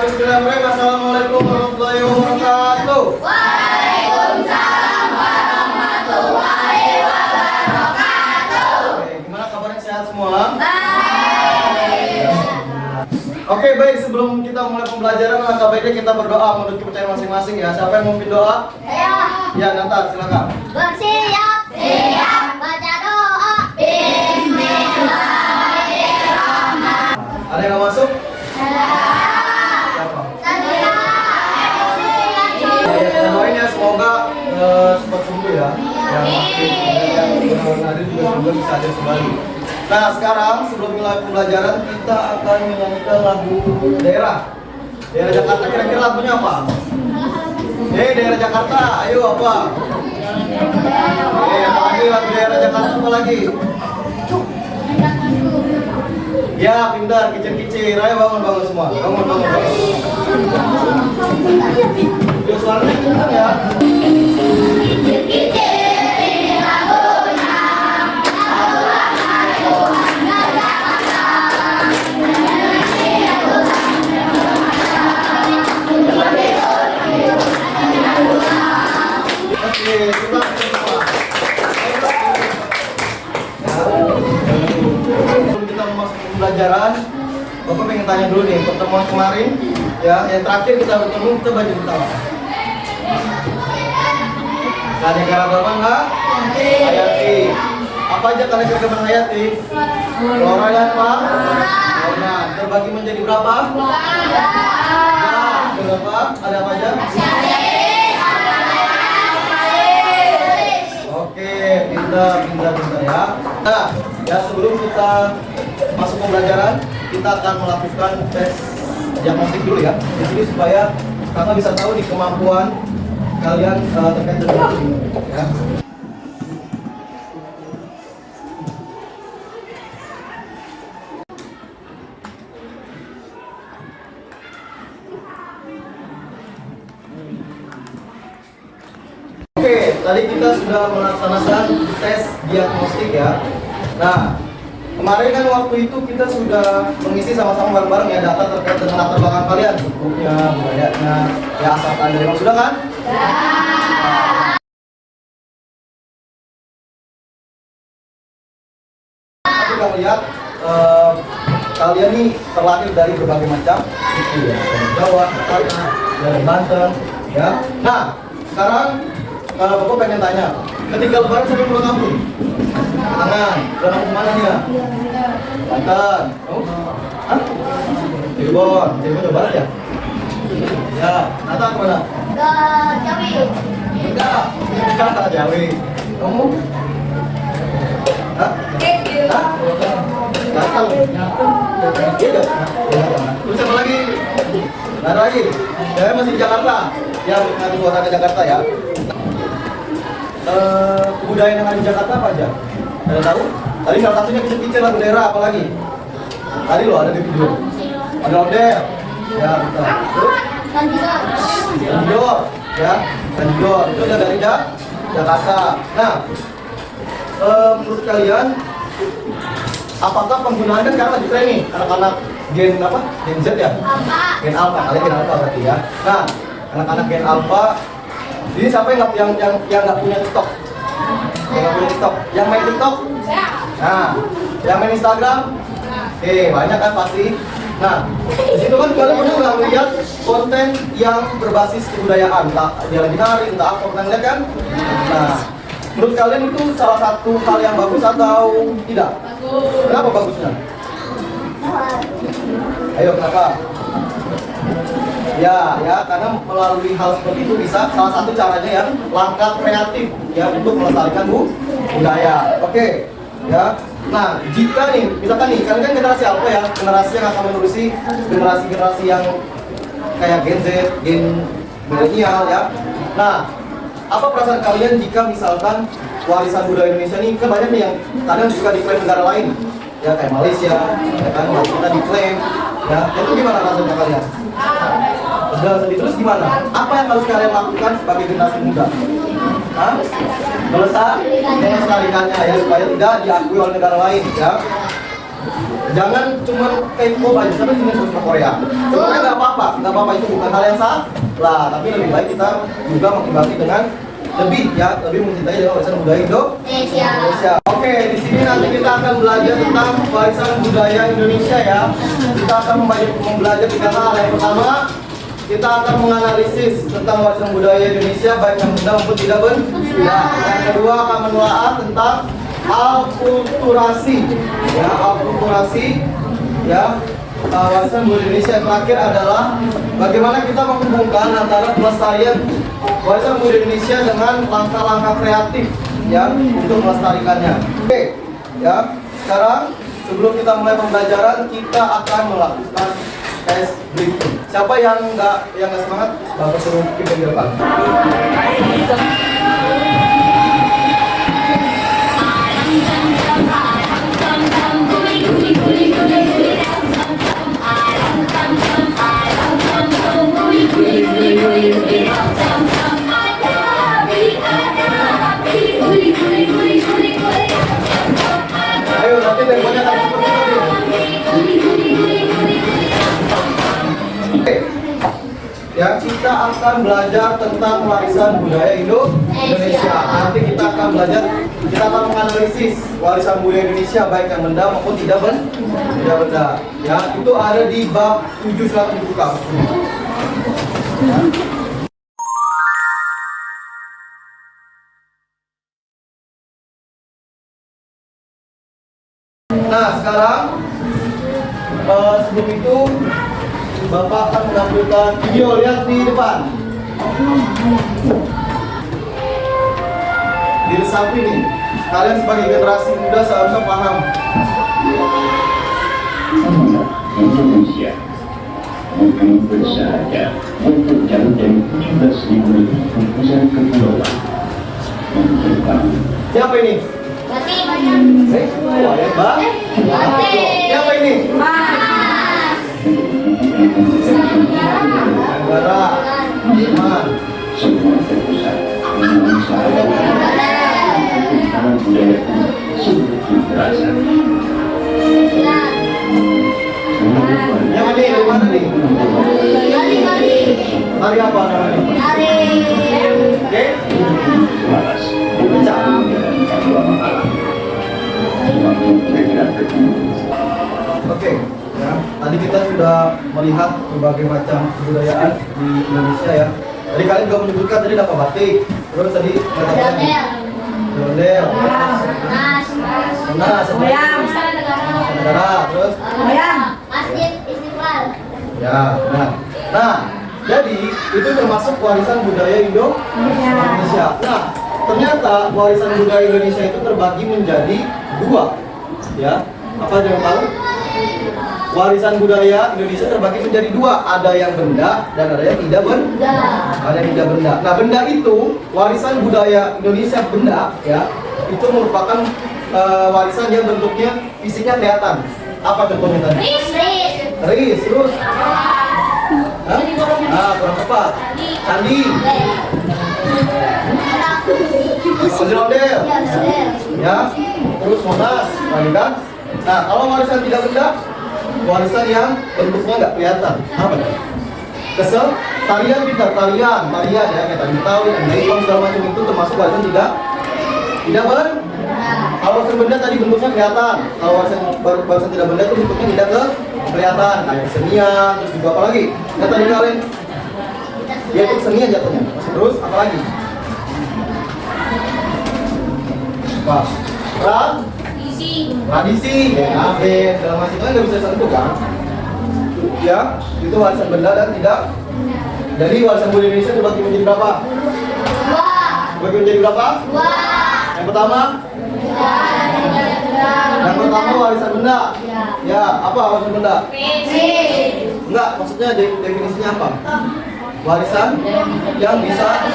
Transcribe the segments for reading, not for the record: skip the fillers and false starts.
Bismillahirrahmanirrahim. Assalamualaikum warahmatullahi wabarakatuh. Waalaikumsalam warahmatullahi wabarakatuh. Oke, gimana kabarnya, sehat semua? Baik. Oke, baik, sebelum kita mulai pembelajaran, langkah baiknya kita berdoa menurut kepercayaan masing-masing ya. Siapa yang mau pimpin doa? Ya, Nata, silakan. Bersiap. Siap. Baca doa. Bismillahirrahmanirrahim. Ada yang nggak masuk? Siapa? Ya, doain ya, semoga cepat sembuh ya. Yang hadir juga semoga bisa hadir kembali. Nah, sekarang sebelum mulai pembelajaran kita akan menyanyikan lagu daerah. Daerah Jakarta, kira-kira lagunya apa? Daerah Jakarta, ayo apa? Apa lagi lagu daerah Jakarta, apa lagi? Ya, pintar, kicir-kicir. Ayo bangun semua. Bangun. Yuk, suaranya kencang ya. Oke, kita sebelum kita masuk ke pembelajaran, Bapak pengen tanya dulu nih, pertemuan kemarin ya, yang terakhir kita bertemu, kita baju pertama. Kalian keragaman nggak? Hayati. Apa aja kalian keragaman Hayati? Flora dan apa? Fauna. Terbagi menjadi berapa? Ya, berapa? Ada apa aja? Oke, pintar ya. Nah, ya sebelum kita masuk pembelajaran, kita akan melakukan tes diagnostik dulu ya. Di sini supaya kakak bisa tahu nih kemampuan kalian terkait dengan ini. Ya. Oke, tadi kita sudah melaksanakan tes diagnostik ya. Nah, kemarin kan waktu itu kita sudah mengisi sama-sama bareng-bareng ya data terkait dengan latar belakang kalian, sukunya, budayanya, ya asal kalian dari mana, sudah kan? Tapi kamu lihat kalian nih terlahir dari berbagai macam suku ya, dari Jawa, dari Banten, ya. Nah, sekarang Bapak pengen tanya, ketika lebaran siapa yang pulang kampung? Tangan, pulang kampung mana dia? Banten. Oh? Hah? Cirebon Jawa Barat ya? Ya, Nata kemana? Ke Jawi. Enggak, Jawi. Kamu? Hah? Hah? Datang. Iya, terus siapa lagi? Nggak ada lagi? Saya masih di Jakarta. Ya, menikmati suasana Jakarta ya. Kebudayaan yang ada di Jakarta apa aja? Ada tahu? Tadi salah satunya kicir-kicir lagu daerah, apa lagi? Tadi lo ada di video. Ada ondel. Ya, betul. Terus? Tanjidor. Ya, Tanjidor. Itu udah dari Jakarta. Nah, menurut kalian, apakah penggunaan kan sekarang lagi tren nih anak-anak gen apa? Gen Z ya? Gen Alpha. Kalian gen Alpha berarti ya. Nah, anak-anak gen Alpha. Jadi siapa yang nggak punya TikTok? Yang nggak punya TikTok? Yang main TikTok? Nah, yang main Instagram? Banyak kan pasti. Nah, di situ kan kalian pernah nggak melihat konten yang berbasis kebudayaan, entah dia lagi nari, entah apa, pernah lihat kan? Nah, menurut kalian itu salah satu hal yang bagus atau tidak? Kenapa bagusnya? Ayo, kenapa? Ya, karena melalui hal seperti itu bisa salah satu caranya ya langkah kreatif ya untuk melestarikan budaya. Oke, ya. Nah, jika nih, misalkan nih, kalian kan generasi apa ya? Generasi yang akan menerusi generasi yang kayak Gen Z, Gen milenial ya. Nah, apa perasaan kalian jika misalkan warisan budaya Indonesia ini kan banyak nih yang kadang juga diklaim negara lain, ya kayak Malaysia, ya kan kita diklaim, ya itu gimana rasanya kalian? Sudah sedih, terus gimana? Apa yang harus kalian lakukan sebagai generasi muda? Melestarikannya ya supaya tidak diakui oleh negara lain ya. Jangan cuma K-pop aja, tapi dengan suka Korea. Sebenarnya nggak apa-apa itu bukan hal yang salah. Tapi lebih baik kita juga mengimbangi dengan lebih mencintai dengan warisan budaya Indonesia. Oke, di sini nanti kita akan belajar tentang warisan budaya Indonesia ya. Kita akan belajar 3 hal. Yang pertama, kita akan menganalisis tentang warisan budaya Indonesia baik yang benda maupun tidak benda. Yang kedua akan menelaah tentang akulturasi warisan budaya Indonesia. Yang terakhir adalah bagaimana kita menghubungkan antara pelestarian warisan budaya Indonesia dengan langkah-langkah kreatif ya untuk melestarikannya. Oke, ya. Sekarang sebelum kita mulai pembelajaran, kita akan melakukan tes briefing. Siapa yang nggak semangat, Bapak suruh pimpin di depan. Ayo, nanti temponya akan seperti ini. Oke. Ya, kita akan belajar tentang warisan budaya Indonesia. Nanti kita akan menganalisis warisan budaya Indonesia baik yang benda maupun tidak benda. Ya, itu ada di bab 7 silakan dibuka. Ya. Nah, sekarang sebelum itu Bapak akan menampilkan video, lihat di depan. Di samping ini, kalian sebagai generasi muda seharusnya paham. Indonesia bukan bersahaja untuk jauh dari 17.000 lebih gugusan kepulauan. Siapa ini? Berarti Siapa ini? Negara Iman. Semua terpusat dengan saya tentang budaya sungguh terasa. Yang ini dari mana nih? Tari apa namanya? Oke? Waras, berbicara dengan kedua alam. Oke, ya. Tadi kita sudah melihat berbagai macam kebudayaan di Indonesia ya. Tadi kalian juga menyebutkan tadi dapat batik, terus tadi ondel, negara, terus Masjid Istiqlal. ya, benar. Nah, jadi itu termasuk warisan budaya Indonesia. Nah, ternyata warisan budaya Indonesia itu terbagi menjadi 2. Ya, apa yang tahu? Warisan budaya Indonesia terbagi menjadi 2, ada yang benda dan ada yang tidak benda. Ada yang tidak benda. Nah, benda itu warisan budaya Indonesia benda ya, itu merupakan warisan yang bentuknya fisiknya kelihatan. Apa contohnya tadi? Keris, terus? Kurang tepat. Candi. Ondel-ondel. Ya, terus Monas, kan? Nah, kalau warisan tidak benda, warisan yang bentuknya nggak kelihatan, apa ya? Tarian kita, tarian ya, kayak tari Betawi, Daibang segala macam itu termasuk warisan tidak benda. Kalau warisan benda tadi bentuknya kelihatan, kalau warisan tidak benda itu bentuknya tidak kelihatan, kayak kesenian, terus juga apa lagi? Ya tadi kalian, ya itu kesenian jatuhnya. Terus apa lagi? Apa? Tradisi, DAB, segala macam itu kan nggak bisa disentuh kan? Ya, itu warisan benda dan tidak. Jadi warisan budaya Indonesia dibagi menjadi berapa? 2. Dibagi menjadi berapa? 2. Yang pertama? Yang pertama warisan benda. Ya, apa warisan benda? Enggak, maksudnya definisinya apa? Warisan yang bisa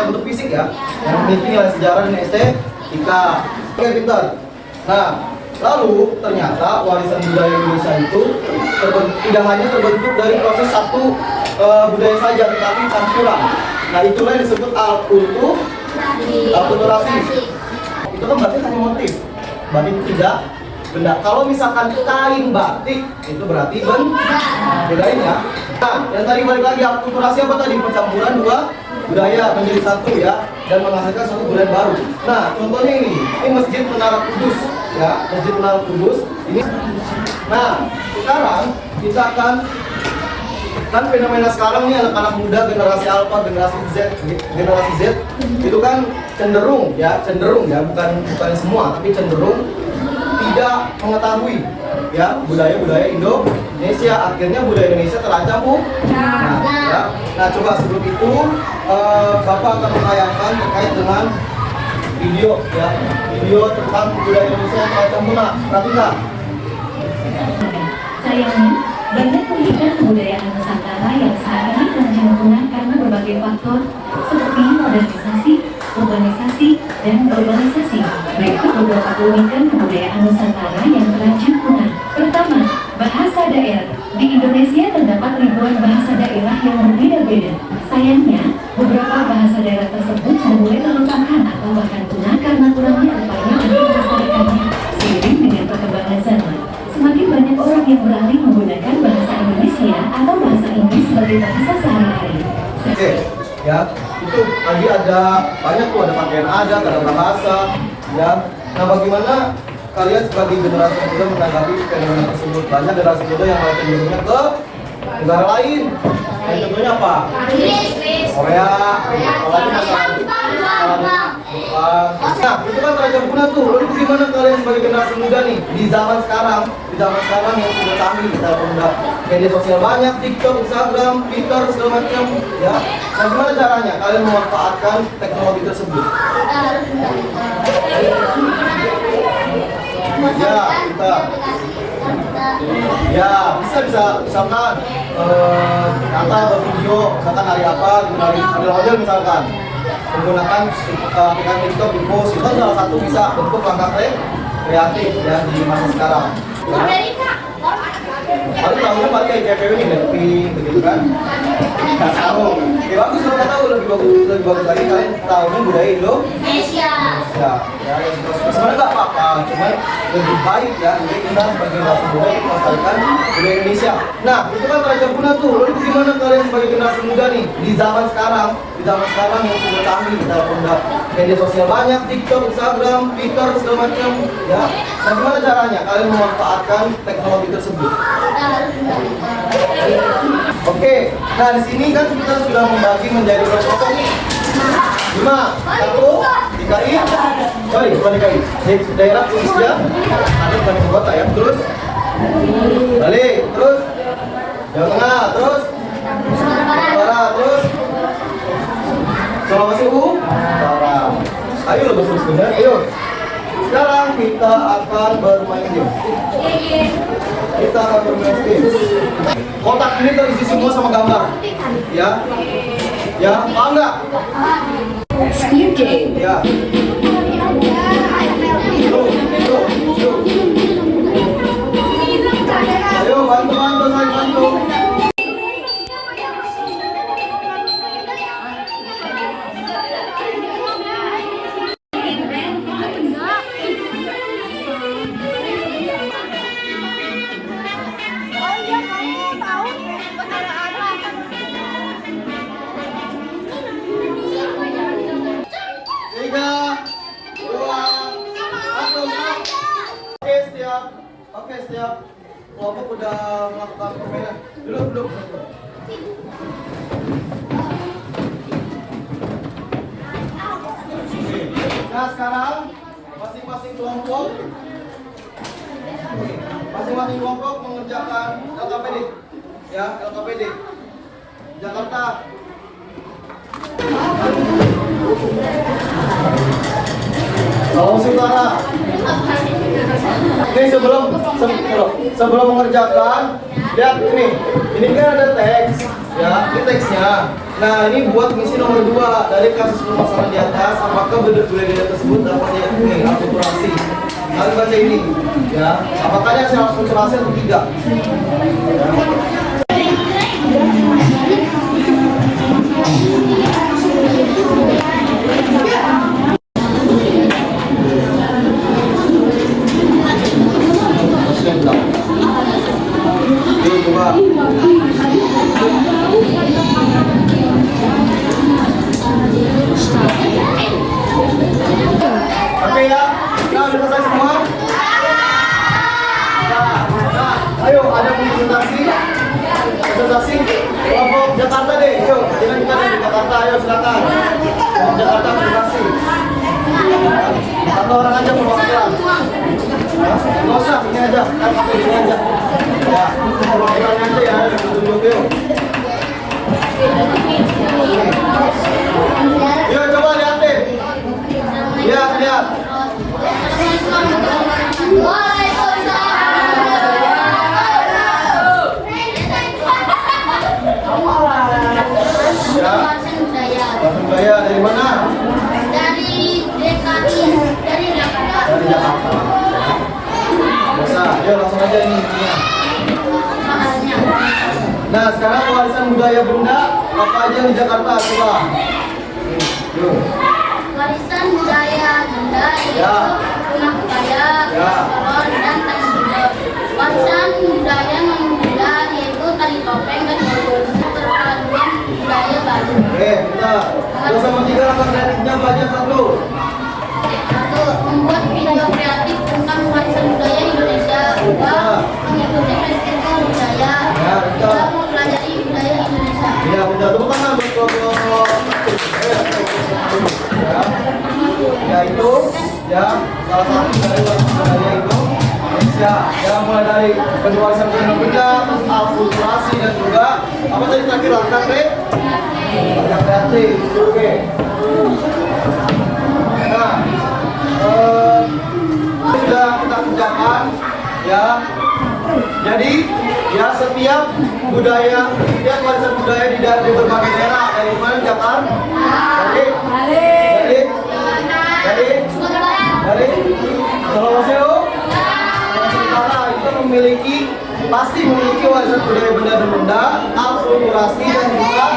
bentuk fisik ya, yang memiliki nilai sejarah dan estetika. Oke, pintar. Nah, lalu ternyata warisan budaya Indonesia itu tidak hanya terbentuk dari proses satu budaya saja, tetapi campuran. Nah, itulah yang disebut akulturasi. Itu kan berarti hanya motif, berarti tidak Benda. Kalau misalkan kain batik itu berarti bedain ya. Nah, yang tadi balik lagi akulturasi apa tadi? Pencampuran dua budaya menjadi satu ya dan menghasilkan satu budaya baru. Nah, contohnya ini Masjid Menara Kudus ya, Masjid Menara Kudus ini. Nah, sekarang kita akan kan fenomena sekarang nih anak-anak muda generasi Alpha, generasi Z itu kan cenderung ya bukan semua tapi cenderung tidak mengetahui ya budaya Indonesia, akhirnya budaya Indonesia terancam nah coba sebelum itu Bapak akan menayangkan terkait dengan video tentang budaya Indonesia yang terancam punah. Perhatikan. Sayangnya, banyak pendidikan kebudayaan Nusantara yang saat ini terancam punah karena berbagai faktor seperti modernisasi, urbanisasi, dan globalisasi. Berikut beberapa keunikan kebudayaan Nusantara yang terancam punah. Pertama, bahasa daerah. Di Indonesia terdapat ribuan bahasa daerah yang berbeda-beda. Sayangnya, beberapa bahasa daerah tersebut sudah mulai terlupakan atau bahkan punah karena kurangnya upaya untuk melestarikannya. Seiring dengan perkembangan zaman, semakin banyak orang yang beralih menggunakan bahasa Indonesia atau bahasa Inggris sebagai bahasa sehari-hari. Oke, ya itu tadi ada banyak tuh, ada pakaian adat, ada bahasa, ya. Nah, bagaimana kalian sebagai generasi muda menanggapi fenomena tersebut? Banyak generasi muda yang malah cenderungnya ke negara lain. Yang contohnya apa? Korea, apalagi masalah. Nah, itu kan terancam punah tuh. Lalu bagaimana kalian sebagai generasi muda nih di zaman sekarang yang sudah canggih, kita udah media sosial banyak, TikTok, Instagram, Twitter, segala macam, ya. Nah, gimana caranya kalian memanfaatkan teknologi tersebut? Ya, kita ya bisa misalkan kata bervideo, misalkan hari apa, hari model misalkan menggunakan aplikasi TikTok di post, itu salah satu bisa bentuk langkah kreatif ya di masa sekarang. Paling tahunya pakai cewek ini begitu kan? Nggak tahu. Ya bagus kalau nggak tahu lebih bagus lagi kalian tahunya budaya Indonesia. Ya sebenarnya nggak apa-apa, cuman lebih baik ya jadi kita sebagai generasi muda itu melestarikan budaya Indonesia. Nah itu kan terancam punah tuh. Lalu gimana kalian sebagai generasi muda nih di zaman sekarang yang sudah canggih, kita udah media sosial banyak, TikTok, Instagram, Twitter, segala macam, ya. Nah gimana caranya kalian memanfaatkan teknologi tersebut? Oke, nah di sini kan kita sudah membagi menjadi kelompok nih. 5, 1, DKI, sorry bukan DKI, daerah Indonesia, ada bukan kota ya, terus balik, terus Jawa Tengah, terus Barat, terus Sulawesi Utara. Ayo lo terus benar, ayo. Sekarang kita akan bermain game. Kita akan bermain game. Kotak ini terisi semua sama gambar. Ya. Ya, paham nggak? Speed game. Ya. Ayo bantu saya bantu. Oke, setiap kelompok udah melakukan permainan. Duduk. Nah, sekarang masing-masing kelompok mengerjakan LKPD. Ya, LKPD. Jakarta. Sulawesi Utara. Ini sebelum mengerjakan, lihat ini kan ada teks, ya, ini teksnya. Nah, ini buat misi nomor 2 dari kasus permasalahan di atas. Apakah budaya tersebut dapat diakulturasi? Kalian baca ini, ya. Apakah dia harus akulturasi atau tidak? Ya. ayo silakan. Jakarta terima kasih. Satu orang aja perwakilan. Nggak usah, ini aja. Kan pakai ini aja. Ya, perwakilannya aja ya, yang tunjuk yuk. Yuk, coba lihat deh. Lihat, lihat. Ya. Bahasa budaya dari mana? Dari DKI, dari Jakarta. Dari Jakarta. Bisa, yuk langsung aja ini. Soalnya. Nah, sekarang warisan budaya benda apa aja di Jakarta? Coba. Yuk. Warisan budaya benda yaitu Ya. rumah budaya, Ya. restoran, dan tari budaya. Warisan budaya non benda yaitu tari topeng dan perpaduan budaya baru. Oke, kita. Dua sama tiga langkah kreatifnya baca satu. Satu, membuat video kreatif tentang warisan budaya Indonesia. Dua, mengikuti festival budaya. Ya, Tiga, mempelajari budaya Indonesia. Ya, benda tepuk tangan buat kelompok. Ya. Ya itu, ya salah satu dari warisan budaya itu Indonesia. Ya, mulai dari warisan budaya benda, akulturasi dan juga apa tadi terakhir langkah kreatif. Oke. Nah, sudah kita kerjakan, ya. Jadi, ya setiap warisan budaya di berbagai daerah dari mana Jakarta, dari Sulawesi Utara itu pasti memiliki warisan budaya benda dan benda, akulturasi dan juga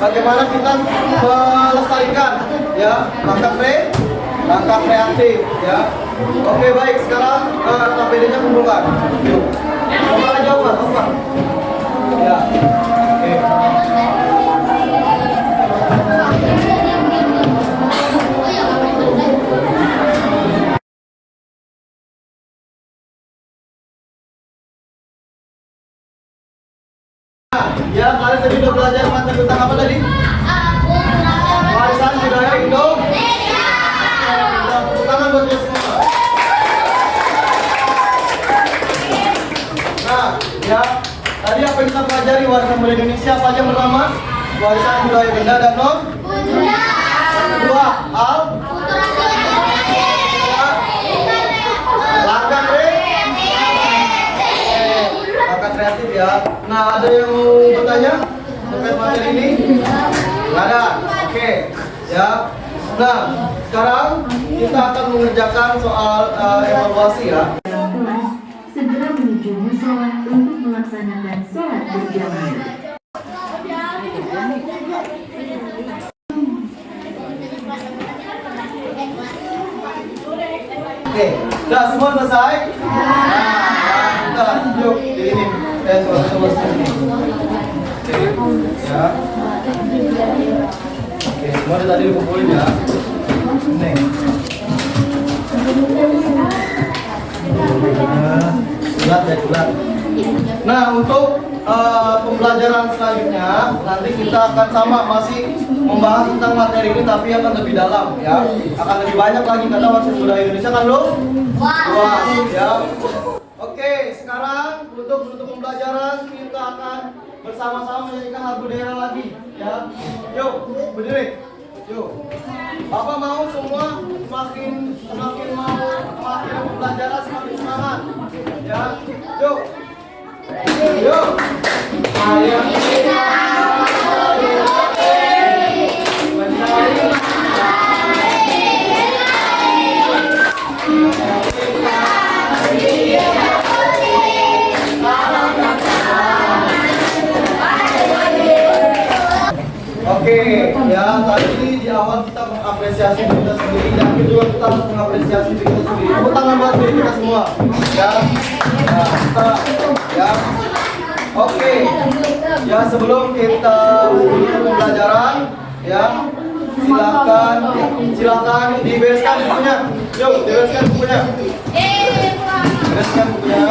bagaimana kita melestarikan, ya langkah kreatif, ya. Oke baik, sekarang KPD-nya kumpulkan. Yuk. Coba aja Pak. Ya. Oke. Ya, kalian tadi udah belajar materi tentang apa tadi? Warisan budaya Indonesia. Tepuk tangan buat dia semua. Nah, ya, tadi apa yang kita pelajari warisan budaya Indonesia apa aja pertama? Warisan budaya benda dan non. Yang kedua, langkah kreatif ya. Nah, ada yang mau bertanya terkait materi ini? Nggak ada. Oke, ya. Nah, sekarang kita akan mengerjakan soal evaluasi ya. Segera menuju musola untuk melaksanakan sholat berjamaah. Oke, udah semua selesai? Nah, kita lanjut di ini. Coba sini. Ya. Oke, semua tadi dikumpulin ya. Nih. Bulat. Nah, untuk pembelajaran selanjutnya nanti kita akan masih membahas tentang materi ini tapi akan lebih dalam ya. Akan lebih banyak lagi karena warisan budaya Indonesia kan luas ya. Oke, sekarang untuk menutup pembelajaran kita akan bersama-sama menyanyikan lagu daerah lagi ya. Yuk, berdiri. Yuk. Bapak mau semua semakin pembelajaran semakin semangat. Ya. Yuk. Yuk. Ayo kita Oke, ya tadi di awal kita mengapresiasi diri kita sendiri dan juga kita harus mengapresiasi diri kita sendiri. Tepuk tangan buat diri kita semua. Ya, ya. Oke, ya sebelum kita mulai pembelajaran, ya silakan dibereskan bukunya. Yuk, dibereskan bukunya. Bereskan bukunya.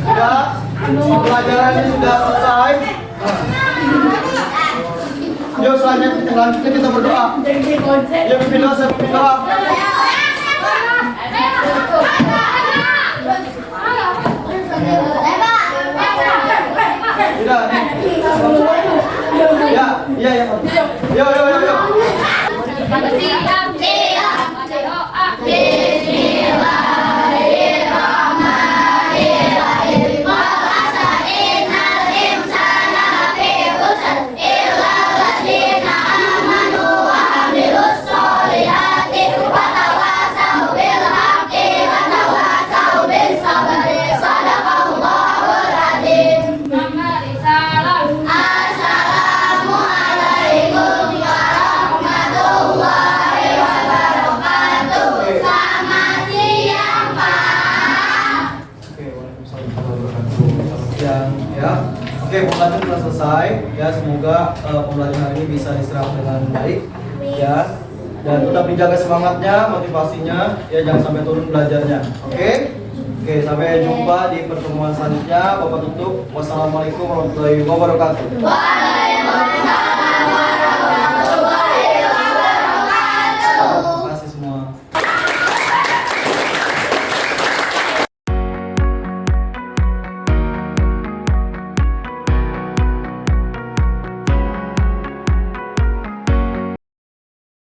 Sudah, pembelajarannya sudah selesai. Yuk selanjutnya kita berdoa. Ya pimpin doa, saya pimpin doa. Tidak, nih. Ya, iya ya. Yo. Ya. Oke, pembelajaran sudah selesai. Ya, semoga pembelajaran ini bisa diserap dengan baik. Ya. Dan tetap dijaga semangatnya, motivasinya. Ya, jangan sampai turun belajarnya. Oke? Oke, sampai jumpa di pertemuan selanjutnya. Bapak tutup. Wassalamualaikum warahmatullahi wabarakatuh.